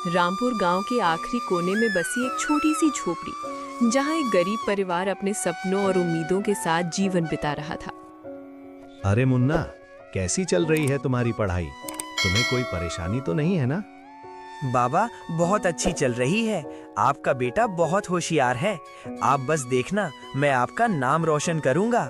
रामपुर गांव के आखिरी कोने में बसी एक छोटी सी झोपड़ी, जहां एक गरीब परिवार अपने सपनों और उम्मीदों के साथ जीवन बिता रहा था। अरे मुन्ना, कैसी चल रही है तुम्हारी पढ़ाई? तुम्हें कोई परेशानी तो नहीं है ना? बाबा, बहुत अच्छी चल रही है। आपका बेटा बहुत होशियार है। आप बस देखना, मैं आपका नाम रोशन करूंगा।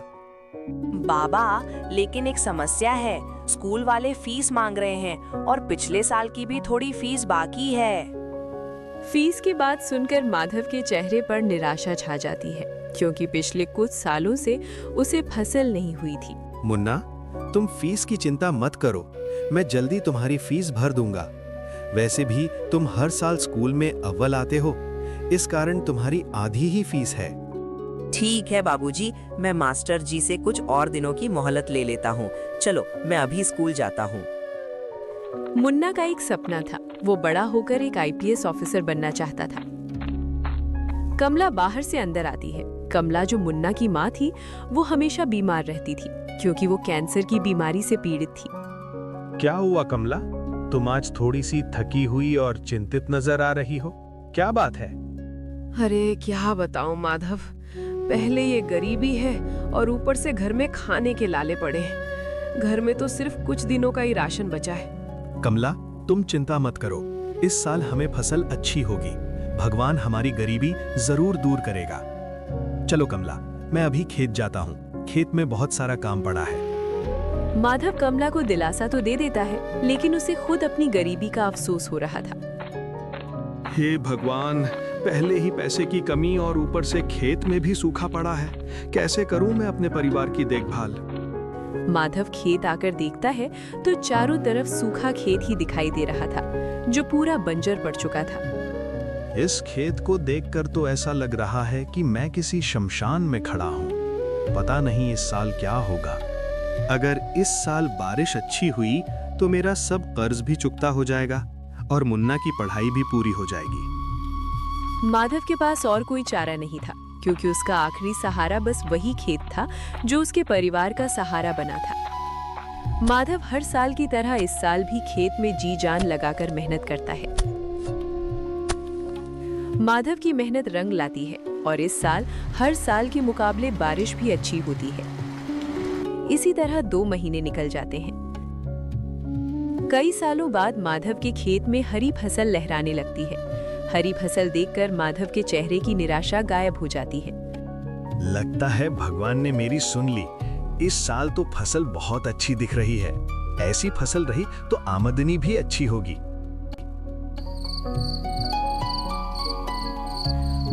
बाबा, लेकिन एक समस्या है। स्कूल वाले फीस मांग रहे हैं और पिछले साल की भी थोड़ी फीस बाकी है। फीस की बात सुनकर माधव के चेहरे पर निराशा छा जाती है, क्योंकि पिछले कुछ सालों से उसे फसल नहीं हुई थी। मुन्ना, तुम फीस की चिंता मत करो, मैं जल्दी तुम्हारी फीस भर दूंगा। वैसे भी तुम हर साल स्कूल में अव्वल आते हो, इस कारण तुम्हारी आधी ही फीस है। ठीक है बाबूजी, मैं मास्टर जी से कुछ और दिनों की मोहलत ले लेता हूँ। चलो, मैं अभी स्कूल जाता हूँ। मुन्ना का एक सपना था। वो बड़ा होकर एक आईपीएस ऑफिसर बनना चाहता था। कमला बाहर से अंदर आती है। कमला, जो मुन्ना की माँ थी, वो हमेशा बीमार रहती थी, क्योंकि वो कैंसर की बीमारी से पीड़ित थी। क्या हुआ कमला? तुम आज थोड़ी सी थकी हुई और चिंतित नजर आ रही हो, क्या बात है? अरे क्या बताऊं माधव, पहले ये गरीबी है और ऊपर से घर में खाने के लाले पड़े हैं। घर में तो सिर्फ कुछ दिनों का ही राशन बचा है। कमला, तुम चिंता मत करो, इस साल हमें फसल अच्छी होगी। भगवान हमारी गरीबी जरूर दूर करेगा। चलो कमला, मैं अभी खेत जाता हूँ, खेत में बहुत सारा काम पड़ा है। माधव कमला को दिलासा तो दे देता है, लेकिन उसे खुद अपनी गरीबी का अफसोस हो रहा था। हे भगवान, पहले ही पैसे की कमी और ऊपर से खेत में भी सूखा पड़ा है। कैसे करूं मैं अपने परिवार की देखभाल? माधव खेत आकर देखता है तो चारों तरफ सूखा खेत ही दिखाई दे रहा था, जो पूरा बंजर पड़ चुका था। इस खेत को देखकर तो ऐसा लग रहा है कि मैं किसी शमशान में खड़ा हूँ। पता नहीं इस साल क्या होगा। अगर इस साल बारिश अच्छी हुई तो मेरा सब कर्ज भी चुकता हो जाएगा और मुन्ना की पढ़ाई भी पूरी हो जाएगी। माधव के पास और कोई चारा नहीं था, क्योंकि उसका आखिरी सहारा बस वही खेत था जो उसके परिवार का सहारा बना था। माधव हर साल की तरह इस साल भी खेत में जी जान लगाकर मेहनत करता है। माधव की मेहनत रंग लाती है और इस साल हर साल के मुकाबले बारिश भी अच्छी होती है। इसी तरह 2 महीने निकल जाते हैं। कई सालों बाद माधव के खेत में हरी फसल लहराने लगती है। हरी फसल देखकर माधव के चेहरे की निराशा गायब हो जाती है। लगता है भगवान ने मेरी सुन ली। इस साल तो फसल बहुत अच्छी दिख रही है। ऐसी फसल रही तो आमदनी भी अच्छी होगी।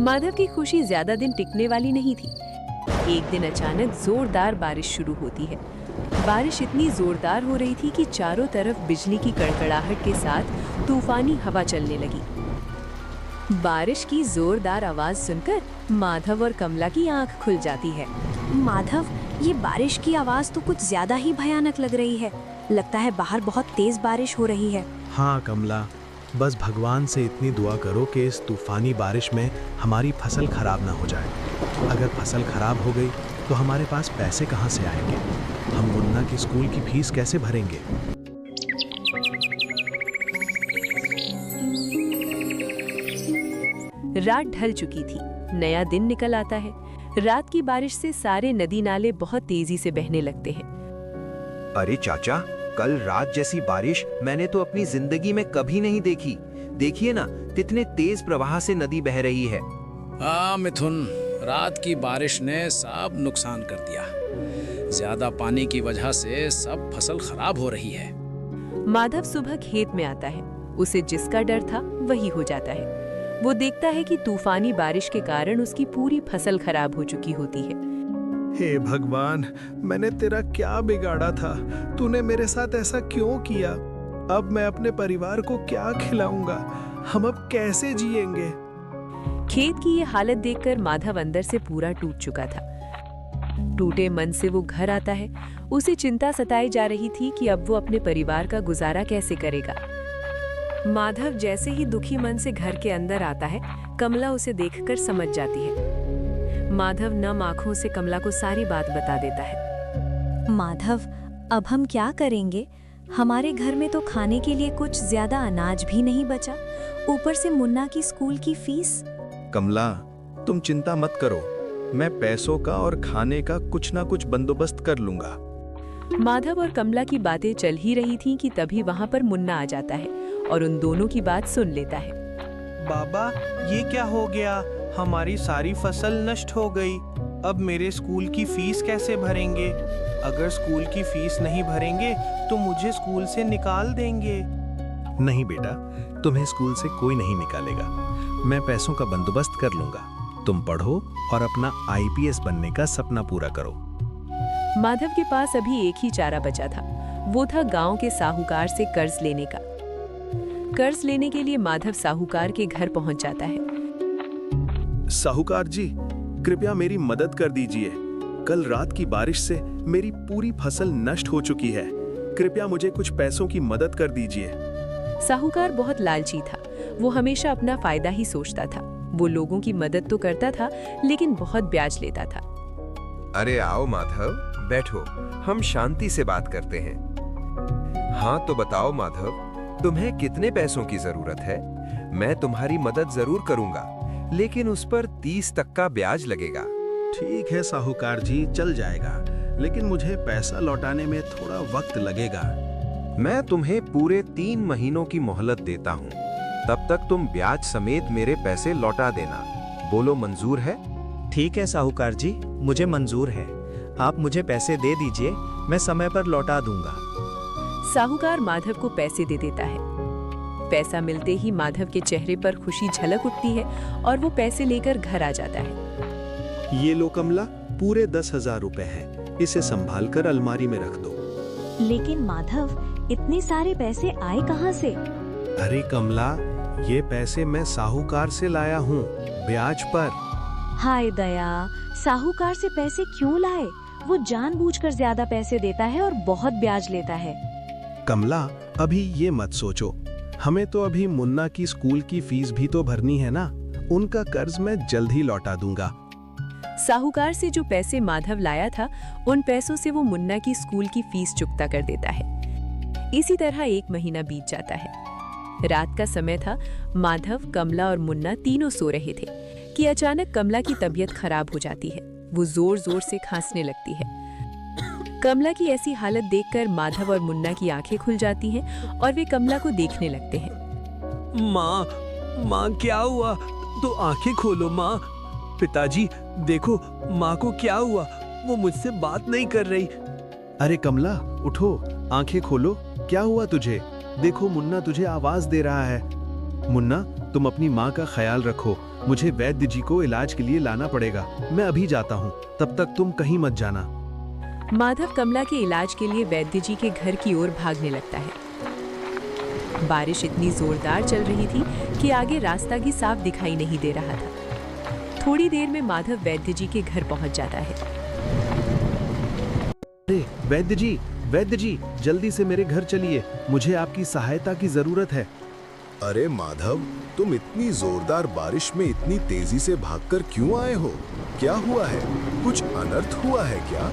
माधव की खुशी ज्यादा दिन टिकने वाली नहीं थी। एक दिन अचानक जोरदार बारिश शुरू होती है। बारिश इतनी जोरदार हो रही थी कि चारों तरफ बिजली की कड़कड़ाहट के साथ तूफानी हवा चलने लगी। बारिश की जोरदार आवाज सुनकर माधव और कमला की आंख खुल जाती है। माधव, ये बारिश की आवाज तो कुछ ज्यादा ही भयानक लग रही है। लगता है बाहर बहुत तेज बारिश हो रही है। हाँ कमला, बस भगवान से इतनी दुआ करो कि इस तूफानी बारिश में हमारी फसल खराब ना हो जाए। अगर फसल खराब हो गई तो हमारे पास पैसे कहाँ से आएंगे? हम मुन्ना की स्कूल की फीस कैसे भरेंगे? रात ढल चुकी थी, नया दिन निकल आता है। रात की बारिश से सारे नदी नाले बहुत तेजी से बहने लगते हैं। अरे चाचा, कल रात जैसी बारिश मैंने तो अपनी जिंदगी में कभी नहीं देखी। देखिए ना, कितने तेज प्रवाह से नदी बह रही है। हाँ मिथुन, रात की बारिश ने सब नुकसान कर दिया। ज्यादा पानी की वजह से सब फसल खराब हो रही है। माधव सुबह खेत में आता है। उसे जिसका डर था वही हो जाता है। वो देखता है कि तूफानी बारिश के कारण उसकी पूरी फसल खराब हो चुकी होती है। हे भगवान, मैंने तेरा क्या बिगाड़ा था? तूने मेरे साथ ऐसा क्यों किया? अब मैं अपने परिवार को क्या खिलाऊंगा? हम अब कैसे जिएंगे? खेत की ये हालत देखकर माधव अंदर से पूरा टूट चुका था। टूटे मन से वो घर आता है। उसे चिंता सताई जा रही थी कि अब वो अपने परिवार का गुजारा कैसे करेगा। माधव जैसे ही दुखी मन से घर के अंदर आता है, कमला उसे देखकर समझ जाती है। माधव नम आंखों से कमला को सारी बात बता देता है। माधव, अब हम क्या करेंगे? हमारे घर में तो खाने के लिए कुछ ज्यादा अनाज भी नहीं बचा, ऊपर से मुन्ना की स्कूल की फीस। कमला, तुम चिंता मत करो, मैं पैसों का और खाने का कुछ ना कुछ बंदोबस्त कर लूंगा। माधव और कमला की बातें चल ही रही थीं कि तभी वहां पर मुन्ना आ जाता है और उन दोनों की बात सुन लेता है। बाबा, ये क्या हो गया? हमारी सारी फसल नष्ट हो गई। अब मेरे स्कूल की फीस कैसे भरेंगे? अगर स्कूल की फीस नहीं भरेंगे तो मुझे स्कूल से निकाल देंगे। नहीं बेटा, तुम्हें स्कूल से कोई नहीं निकालेगा। मैं पैसों का बंदोबस्त कर लूंगा। तुम पढ़ो और अपना आईपीएस बनने का सपना पूरा करो। माधव के पास अभी एक ही चारा बचा था, वो था गांव के साहूकार से कर्ज लेने का। कर्ज लेने के लिए माधव साहूकार के घर पहुंच जाता है। साहूकार जी, कृपया मेरी मदद कर दीजिए। कल रात की बारिश से मेरी पूरी फसल नष्ट हो चुकी है। कृपया मुझे कुछ पैसों की मदद कर दीजिए। साहूकार बहुत लालची था, वो हमेशा अपना फायदा ही सोचता था। वो लोगों की मदद तो करता था, लेकिन बहुत ब्याज लेता था। अरे आओ माधव, बैठो, हम शांति से बात करते हैं। हाँ तो बताओ माधव, तुम्हें कितने पैसों की जरूरत है? मैं तुम्हारी मदद जरूर करूंगा, लेकिन उस पर 30 तक का ब्याज लगेगा। ठीक है साहूकार जी, चल जाएगा, लेकिन मुझे पैसा लौटाने में थोड़ा वक्त लगेगा। मैं तुम्हें पूरे 3 महीनों की मोहलत देता हूँ, तब तक तुम ब्याज समेत मेरे पैसे लौटा देना। बोलो, मंजूर है? ठीक है साहूकार जी, मुझे मंजूर है। आप मुझे पैसे दे दीजिए, मैं समय पर लौटा दूंगा। साहूकार माधव को पैसे दे देता है। पैसा मिलते ही माधव के चेहरे पर खुशी झलक उठती है और वो पैसे लेकर घर आ जाता है। ये लो कमला, पूरे 10,000 रुपए हैं। इसे संभाल कर अलमारी में रख दो। लेकिन माधव, इतने सारे पैसे आए कहाँ से? अरे कमला, ये पैसे मैं साहूकार से लाया हूँ, ब्याज पर। हाय दया, साहूकार से पैसे क्यों लाए? वो जानबूझकर ज्यादा पैसे देता है और बहुत ब्याज लेता है। कमला, अभी ये मत सोचो, हमें तो अभी मुन्ना की स्कूल की फीस भी तो भरनी है ना। उनका कर्ज मैं जल्द ही लौटा दूंगा। साहूकार से जो पैसे माधव लाया था, उन पैसों से वो मुन्ना की स्कूल की फीस चुकता कर देता है। इसी तरह 1 महीना बीत जाता है। रात का समय था। माधव, कमला और मुन्ना तीनों सो रहे थे कि अचानक कमला की तबीयत खराब हो जाती है। वो जोर जोर से खांसने लगती है। कमला की ऐसी हालत देखकर माधव और मुन्ना की आंखें खुल जाती हैं और वे कमला को देखने लगते हैं। माँ क्या हुआ? तो आंखें खोलो माँ। पिताजी देखो, माँ को क्या हुआ? वो मुझसे बात नहीं कर रही। अरे कमला, उठो, आंखें खोलो। क्या हुआ तुझे? देखो, मुन्ना तुझे आवाज दे रहा है। मुन्ना, तुम अपनी माँ का ख्याल रखो। मुझे वैद्य जी को इलाज के लिए लाना पड़ेगा। मैं अभी जाता हूँ, तब तक तुम कहीं मत जाना। माधव कमला के इलाज के लिए वैद्य जी के घर की ओर भागने लगता है। बारिश इतनी जोरदार चल रही थी कि आगे रास्ता भी साफ दिखाई नहीं दे रहा था। थोड़ी देर में माधव वैद्य जी के घर पहुंच जाता है। अरे वैद्य जी, जल्दी से मेरे घर चलिए, मुझे आपकी सहायता की जरूरत है। अरे माधव, तुम इतनी जोरदार बारिश में इतनी तेजी से भागकर क्यों आए हो? क्या हुआ है? कुछ अनर्थ हुआ है क्या?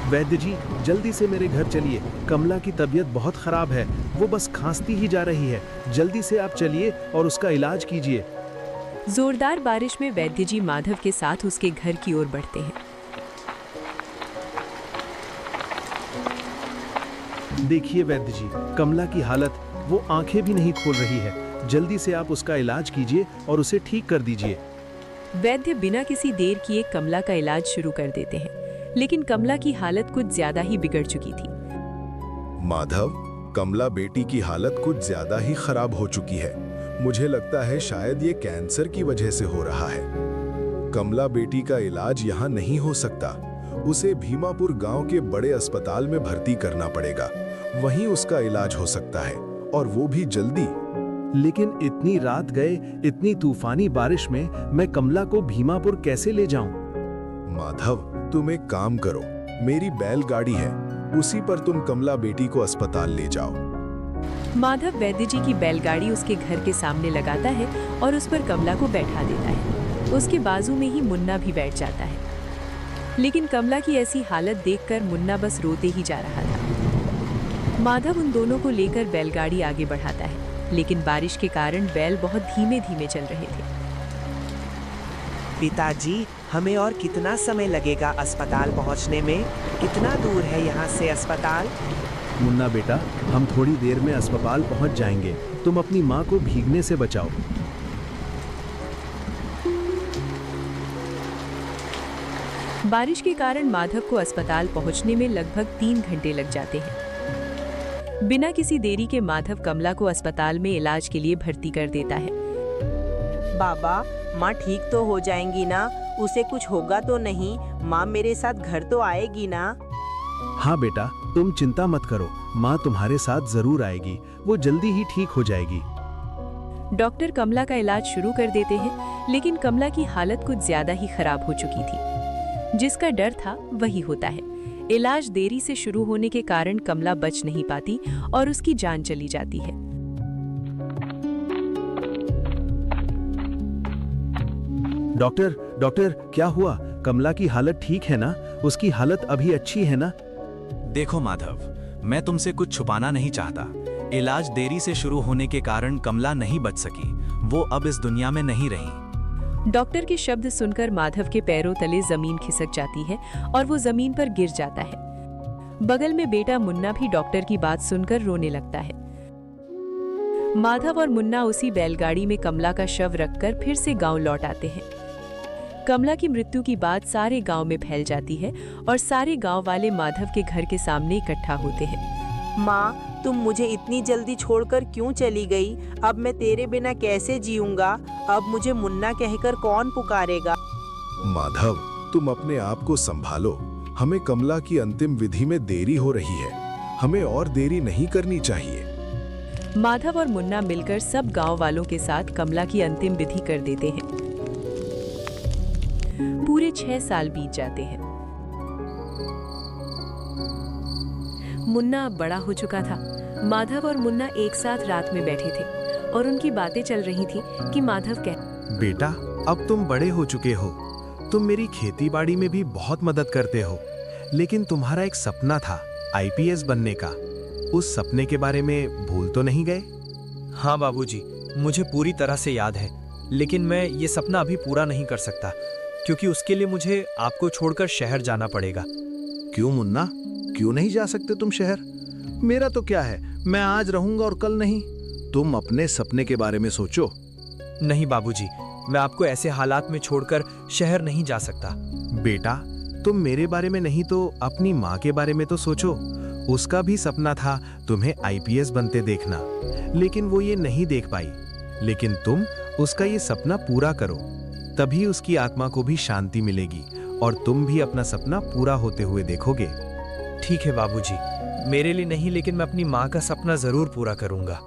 वैद्य जी, जल्दी से मेरे घर चलिए। कमला की तबीयत बहुत खराब है, वो बस खांसती ही जा रही है। जल्दी से आप चलिए और उसका इलाज कीजिए। जोरदार बारिश में वैद्य जी माधव के साथ उसके घर की ओर बढ़ते हैं। देखिए वैद्य जी, कमला की हालत, वो आंखें भी नहीं खोल रही है। जल्दी से आप उसका इलाज कीजिए और उसे ठीक कर दीजिए। वैद्य बिना किसी देर किए कमला का इलाज शुरू कर देते हैं, लेकिन कमला की हालत कुछ ज्यादा ही बिगड़ चुकी थी। माधव, कमला बेटी की हालत कुछ ज्यादा ही खराब हो चुकी है। मुझे लगता है शायद ये कैंसर की वजह से हो रहा है। कमला बेटी का इलाज यहाँ नहीं हो सकता। उसे भीमापुर गांव के बड़े अस्पताल में भर्ती करना पड़ेगा। वहीं उसका इलाज हो सकता है, और वो भी जल्दी। लेकिन इतनी रात गए, इतनी तूफानी बारिश में मैं कमला को भीमापुर कैसे ले जाऊं? माधव, तुम एक काम करो, मेरी बैलगाड़ी है, उसी पर तुम कमला बेटी को अस्पताल ले जाओ। माधव वैद्य जी की बैलगाड़ी उसके घर के सामने लगाता है और उस पर कमला को बैठा देता है। उसके बाजू में ही मुन्ना भी बैठ जाता है। लेकिन कमला की ऐसी हालत देखकर मुन्ना बस रोते ही जा रहा था। माधव उन दोनों को लेकर बैलगाड़ी आगे बढ़ाता है, लेकिन बारिश के कारण बैल बहुत धीमे धीमे चल रहे थे। पिताजी, हमें और कितना समय लगेगा अस्पताल पहुंचने में? कितना दूर है यहाँ से अस्पताल? मुन्ना बेटा, हम थोड़ी देर में अस्पताल पहुंच जाएंगे। तुम अपनी माँ को भीगने से बचाओ। बारिश के कारण माधव को अस्पताल पहुंचने में लगभग 3 घंटे लग जाते हैं। बिना किसी देरी के माधव कमला को अस्पताल में इलाज के लिए भर्ती कर देता है। बाबा, माँ ठीक तो हो जाएंगी ना? उसे कुछ होगा तो नहीं? माँ मेरे साथ घर तो आएगी ना? हाँ बेटा, तुम चिंता मत करो, माँ तुम्हारे साथ जरूर आएगी। वो जल्दी ही ठीक हो जाएगी। डॉक्टर कमला का इलाज शुरू कर देते हैं, लेकिन कमला की हालत कुछ ज्यादा ही खराब हो चुकी थी। जिसका डर था वही होता है। इलाज देरी से शुरू होने के कारण कमला बच नहीं पाती और उसकी जान चली जाती है। डॉक्टर, क्या हुआ? कमला की हालत ठीक है ना? उसकी हालत अभी अच्छी है ना? देखो माधव, मैं तुमसे कुछ छुपाना नहीं चाहता। इलाज देरी से शुरू होने के कारण कमला नहीं बच सकी। वो अब इस दुनिया में नहीं रही। डॉक्टर के शब्द सुनकर माधव के पैरों तले जमीन खिसक जाती है और वो जमीन पर गिर जाता है। बगल में बेटा मुन्ना भी डॉक्टर की बात सुनकर रोने लगता है। माधव और मुन्ना उसी बैलगाड़ी में कमला का शव रखकर फिर से गांव लौट आते हैं। कमला की मृत्यु की बात सारे गांव में फैल जाती है और सारे गांव वाले माधव के घर के सामने इकट्ठा होते हैं। माँ, तुम मुझे इतनी जल्दी छोड़कर क्यों चली गई? अब मैं तेरे बिना कैसे जीऊंगा? अब मुझे मुन्ना कहकर कौन पुकारेगा? माधव, तुम अपने आप को संभालो। हमें कमला की अंतिम विधि में देरी हो रही है। हमें और देरी नहीं करनी चाहिए। माधव और मुन्ना मिलकर सब गांव वालों के साथ कमला की अंतिम विधि कर देते हैं। पूरे 6 साल बीत जाते हैं। मुन्ना अब बड़ा हो चुका था। माधव और मुन्ना एक साथ रात में बैठे थे और उनकी बातें चल रही थी कि माधव बेटा, अब तुम बड़े हो चुके हो। तुम मेरी खेतीबाड़ी में भी बहुत मदद करते हो, लेकिन तुम्हारा एक सपना था आईपीएस बनने का। उस सपने के बारे में भूल तो नहीं गए? हाँ बाबूजी, मुझे पूरी तरह से याद है, लेकिन मैं ये सपना अभी पूरा नहीं कर सकता क्योंकि उसके लिए मुझे आपको छोड़कर शहर जाना पड़ेगा। क्यों मुन्ना, क्यों नहीं जा सकते तुम शहर? मेरा तो क्या है, मैं आज रहूंगा और कल नहीं। तुम अपने सपने के बारे में सोचो। नहीं बाबूजी, मैं आपको ऐसे हालात में छोड़कर शहर नहीं जा सकता। बेटा, तुम मेरे बारे में नहीं तो अपनी माँ के बारे में तो सोचो। उसका भी सपना था तुम्हें आईपीएस बनते देखना, लेकिन वो ये नहीं देख पाई। लेकिन तुम उसका ये सपना पूरा करो, तभी उसकी आत्मा को भी शांति मिलेगी और तुम भी अपना सपना पूरा होते हुए देखोगे। ठीक है बाबूजी, मेरे लिए नहीं लेकिन मैं अपनी माँ का सपना जरूर पूरा करूंगा।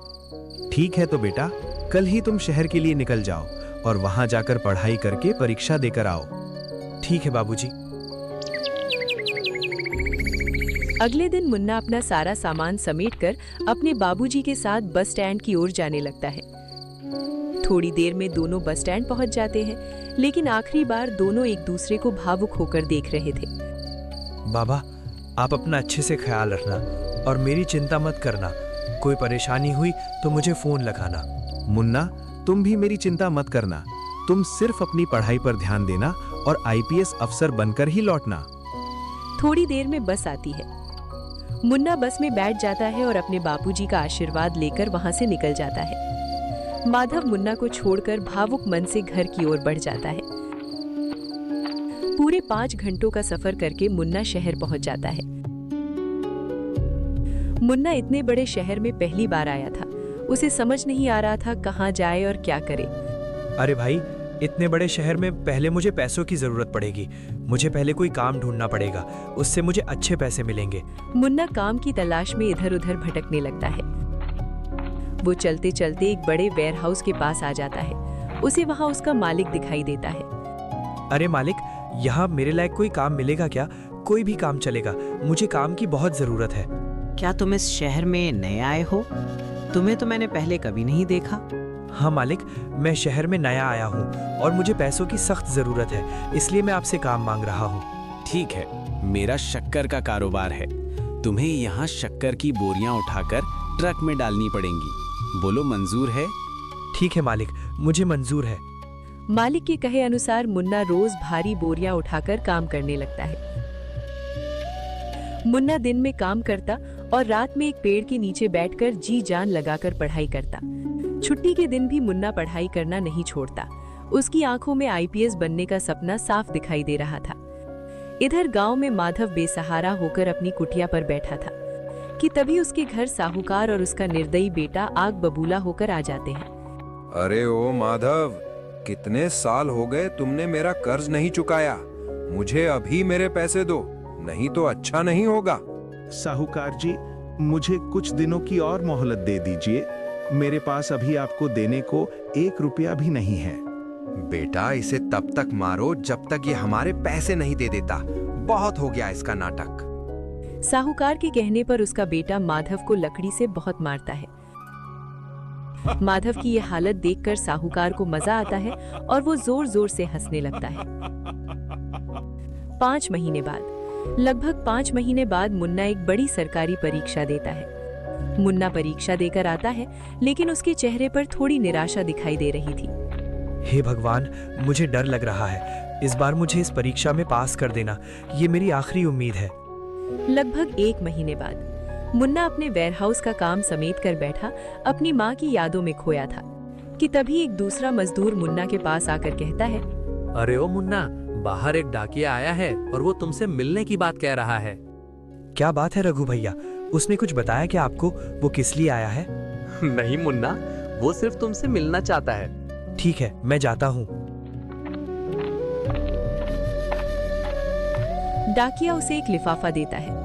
ठीक है तो बेटा, कल ही तुम शहर के लिए निकल जाओ और वहां जाकर पढ़ाई करके परीक्षा देकर आओ। ठीक है बाबूजी। अगले दिन मुन्ना अपना सारा सामान समेटकर अपने बाबूजी के साथ बस स्टैंड की ओर जाने लगता है। थोड़ी देर में दोनों बस स्टैंड पहुंच जाते हैं, लेकिन आखिरी बार दोनों एक दूसरे को भावुक होकर देख रहे थे। बाबा, आप अपना अच्छे से ख्याल रखना और मेरी चिंता मत करना। कोई परेशानी हुई तो मुझे फोन लगाना। मुन्ना, तुम भी मेरी चिंता मत करना। तुम सिर्फ अपनी पढ़ाई पर ध्यान देना और आईपीएस अफसर बनकर ही लौटना। थोड़ी देर में बस आती है। मुन्ना बस में बैठ जाता है और अपने बापूजी का आशीर्वाद लेकर वहां से निकल जाता है। माधव मुन्ना को छोड़कर भावुक मन से घर की ओर बढ़ जाता है। पूरे 5 घंटों का सफर करके मुन्ना शहर पहुंच जाता है। मुन्ना इतने बड़े शहर में पहली बार आया था। उसे समझ नहीं आ रहा था कहां जाए और क्या करे। अरे भाई, इतने बड़े शहर में पहले मुझे पैसों की जरूरत पड़ेगी। मुझे पहले कोई काम ढूंढना पड़ेगा, उससे मुझे अच्छे पैसे मिलेंगे। मुन्ना काम की तलाश में इधर उधर भटकने लगता है। वो चलते चलते एक बड़े वेयरहाउस के पास आ जाता है। उसे वहां उसका मालिक दिखाई देता है। अरे मालिक, यहाँ मेरे लायक कोई काम मिलेगा क्या? कोई भी काम चलेगा, मुझे काम की बहुत जरूरत है। क्या तुम इस शहर में नए आए हो? तुम्हें तो मैंने पहले कभी नहीं देखा। हाँ मालिक, मैं शहर में नया आया हूँ और मुझे पैसों की सख्त जरूरत है, इसलिए मैं आपसे काम मांग रहा हूँ। ठीक है, मेरा शक्कर का कारोबार है। तुम्हें यहाँ शक्कर की बोरियां उठाकर ट्रक में डालनी पड़ेंगी। बोलो मंजूर है? ठीक है मालिक, मुझे मंजूर है। मालिक के कहे अनुसार मुन्ना रोज भारी बोरियां उठाकर काम करने लगता है। मुन्ना दिन में काम करता और रात में एक पेड़ के नीचे बैठकर जी जान लगाकर पढ़ाई करता। छुट्टी के दिन भी मुन्ना पढ़ाई करना नहीं छोड़ता। उसकी आंखों में आईपीएस बनने का सपना साफ दिखाई दे रहा था। इधर गांव में माधव बेसहारा होकर अपनी कुटिया पर बैठा था कि तभी उसके घर साहूकार और उसका निर्दयी बेटा आग बबूला होकर आ जाते हैं। अरे ओ माधव, कितने साल हो गए तुमने मेरा कर्ज नहीं चुकाया। मुझे अभी मेरे पैसे दो, नहीं तो अच्छा नहीं होगा। साहूकार जी, मुझे कुछ दिनों की और मोहलत दे दीजिए। मेरे पास अभी आपको देने को 1 रुपया भी नहीं है। बेटा, इसे तब तक मारो जब तक ये हमारे पैसे नहीं दे देता। बहुत हो गया इसका नाटक। साहूकार के कहने पर उसका बेटा माधव को लकड़ी से बहुत मारता है। माधव की ये हालत देखकर साहूकार को मजा आता है और वो जोर जोर से हंसने लगता है। 5 महीने बाद, लगभग 5 महीने बाद मुन्ना एक बड़ी सरकारी परीक्षा देता है। मुन्ना परीक्षा देकर आता है, लेकिन उसके चेहरे पर थोड़ी निराशा दिखाई दे रही थी। हे भगवान, मुझे डर लग रहा है। इस बार मुझे इस परीक्षा में पास कर देना, ये मेरी आखिरी उम्मीद है। लगभग 1 महीने बाद मुन्ना अपने वेयरहाउस का काम समेट कर बैठा अपनी माँ की यादों में खोया था कि तभी एक दूसरा मजदूर मुन्ना के पास आकर कहता है, अरे ओ मुन्ना, बाहर एक डाकिया आया है और वो तुमसे मिलने की बात कह रहा है। क्या बात है रघु भैया, उसने कुछ बताया क्या आपको? वो किस लिए आया है? नहीं मुन्ना, वो सिर्फ तुमसे मिलना चाहता है। ठीक है, मैं जाता हूँ। डाकिया उसे एक लिफाफा देता है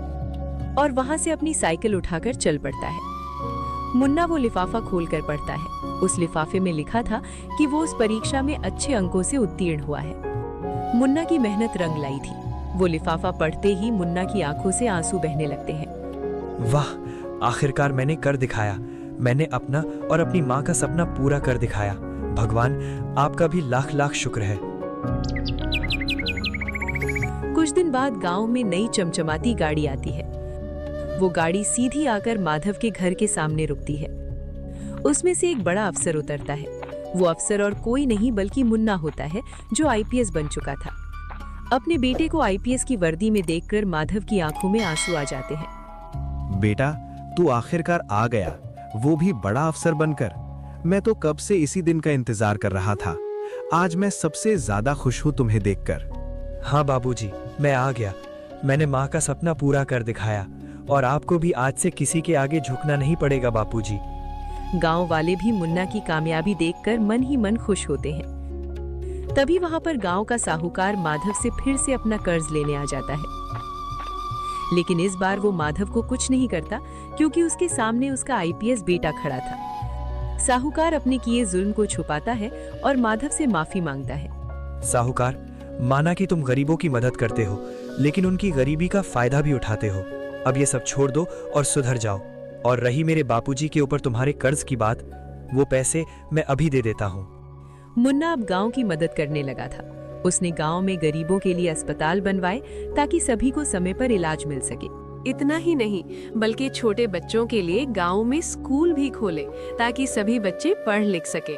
और वहां से अपनी साइकिल उठाकर चल पड़ता है। मुन्ना वो लिफाफा खोलकर पढ़ता है। उस लिफाफे में लिखा था कि वो उस परीक्षा में अच्छे अंकों से उत्तीर्ण हुआ है। मुन्ना की मेहनत रंग लाई थी। वो लिफाफा पढ़ते ही मुन्ना की आंखों से आंसू बहने लगते हैं। वाह, आखिरकार मैंने कर दिखाया। मैंने अपना और अपनी माँ का सपना पूरा कर दिखाया। भगवान, आपका भी लाख लाख शुक्र है। कुछ दिन बाद गांव में नई चमचमाती गाड़ी आती है। वो गाड़ी सीधी आकर माधव के घर के सामने रुकती है। उसमें से एक बड़ा अफसर उतरता है। वो अफसर और कोई नहीं बल्कि मुन्ना होता है, जो आईपीएस बन चुका था। अपने बेटे को आईपीएस की वर्दी में देखकर माधव की आंखों में आंसू आ जाते हैं। बेटा, तू आखिरकार आ गया, वो भी बड़ा अफसर बनकर। मैं तो कब से इसी दिन का इंतजार कर रहा था। आज मैं सबसे ज्यादा खुश हूँ तुम्हें देखकर। हाँ बाबूजी, मैं आ गया। मैंने माँ का सपना पूरा कर दिखाया और आपको भी आज से किसी के आगे झुकना नहीं पड़ेगा बापूजी। गांव वाले भी मुन्ना की कामयाबी देखकर मन ही मन खुश होते हैं। तभी वहां पर गांव का साहूकार माधव से फिर से अपना कर्ज लेने आ जाता है। लेकिन इस बार वो माधव को कुछ नहीं करता, क्योंकि उसके सामने उसका आईपीएस बेटा खड़ा था। साहूकार अपने किए जुल्म को छुपाता है और माधव से माफी मांगता है। साहूकार, माना कि तुम गरीबों की मदद करते हो, लेकिन उनकी गरीबी का फायदा भी उठाते हो। अब ये सब छोड़ दो और सुधर जाओ। और रही मेरे बापूजी के ऊपर तुम्हारे कर्ज की बात, वो पैसे मैं अभी दे देता हूँ। मुन्ना अब गांव की मदद करने लगा था। उसने गांव में गरीबों के लिए अस्पताल बनवाए ताकि सभी को समय पर इलाज मिल सके। इतना ही नहीं, बल्कि छोटे बच्चों के लिए गांव में स्कूल भी खोले ताकि सभी बच्चे पढ़ लिख सके।